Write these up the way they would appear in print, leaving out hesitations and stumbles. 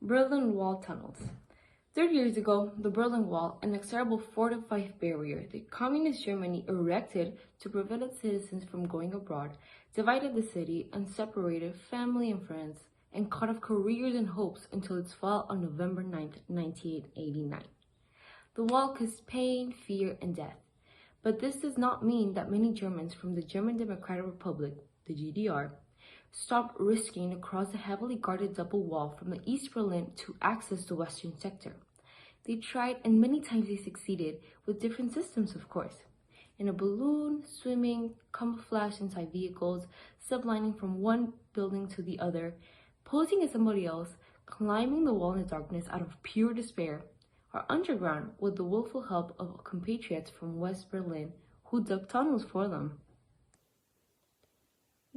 Berlin Wall tunnels. 30 years ago, the Berlin Wall, an inexorable fortified barrier that Communist Germany erected to prevent its citizens from going abroad, divided the city and separated family and friends, and cut off careers and hopes until its fall on November 9, 1989. The wall caused pain, fear, and death. But this does not mean that many Germans from the German Democratic Republic, the GDR, stopped risking to cross the heavily guarded double wall from the East Berlin to access the western sector. They tried, and many times they succeeded, with different systems, of course. In a balloon, swimming, camouflage inside vehicles, sublining from one building to the other, posing as somebody else, climbing the wall in the darkness out of pure despair, or underground with the willful help of compatriots from West Berlin who dug tunnels for them.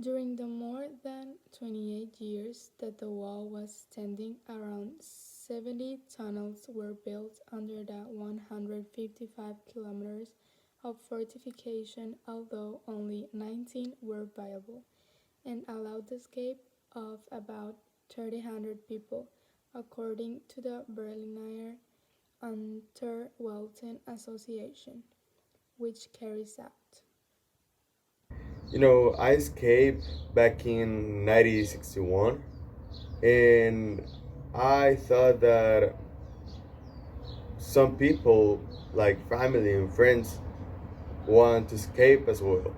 During the more than 28 years that the wall was standing, around 70 tunnels were built under the 155 kilometers of fortification, although only 19 were viable, and allowed the escape of about 1,300 people, according to the Berliner Unterwelten Association, which carries out. I escaped back in 1961, and I thought that some people, like family and friends, want to escape as well.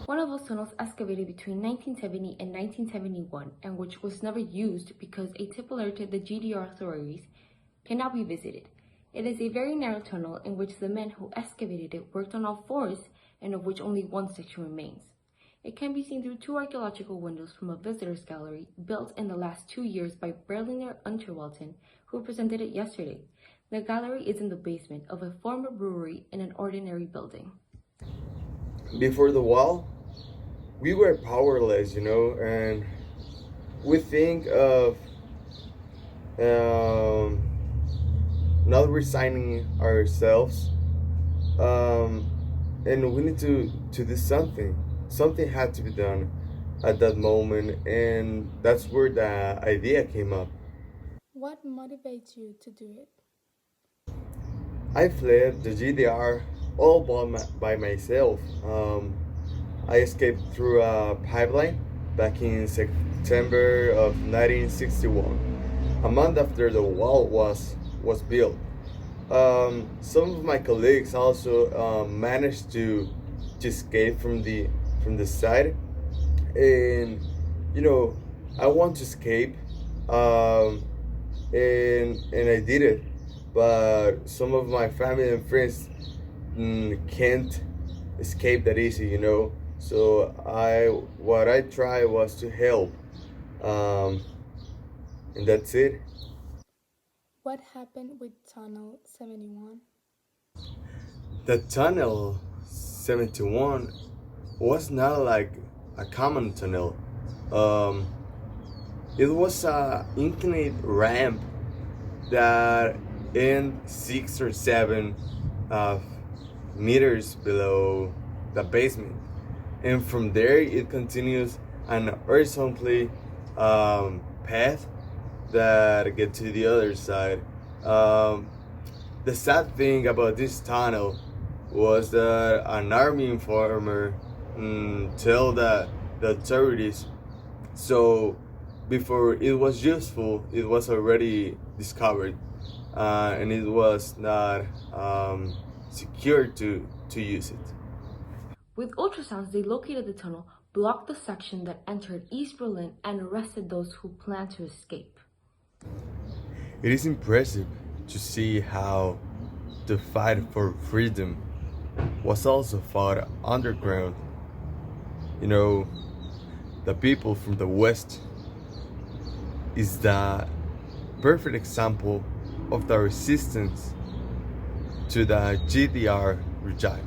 One of those tunnels excavated between 1970 and 1971, and which was never used because a tip alerted the GDR authorities, cannot be visited. It is a very narrow tunnel in which the men who excavated it worked on all fours, and of which only one section remains. It can be seen through two archaeological windows from a visitors gallery built in the last 2 years by Berliner Unterwelten, who presented it yesterday. The gallery is in the basement of a former brewery in an ordinary building. Before the wall, we were powerless, and we think of not resigning ourselves, and we need to do something. Something had to be done at that moment, and that's where the idea came up. What motivates you to do it? I fled the GDR all by myself. I escaped through a pipeline back in September of 1961, a month after the wall was built. Some of my colleagues also managed to escape from the side, and I want to escape, and I did it, but some of my family and friends can't escape that easy. So what I tried was to help, and that's it. What happened with Tunnel 71? The tunnel 71 was not like a common tunnel. Um, it was a inclined ramp that ended 6 or 7 meters below the basement, and from there it continues an horizontally path that get to the other side. Um, the sad thing about this tunnel was that an army informer told the authorities, so before it was useful, it was already discovered, and it was not secure to use it. With ultrasounds, they located the tunnel, blocked the section that entered East Berlin, and arrested those who planned to escape. It is impressive to see how the fight for freedom was also fought underground. The people from the West is the perfect example of the resistance to the GDR regime.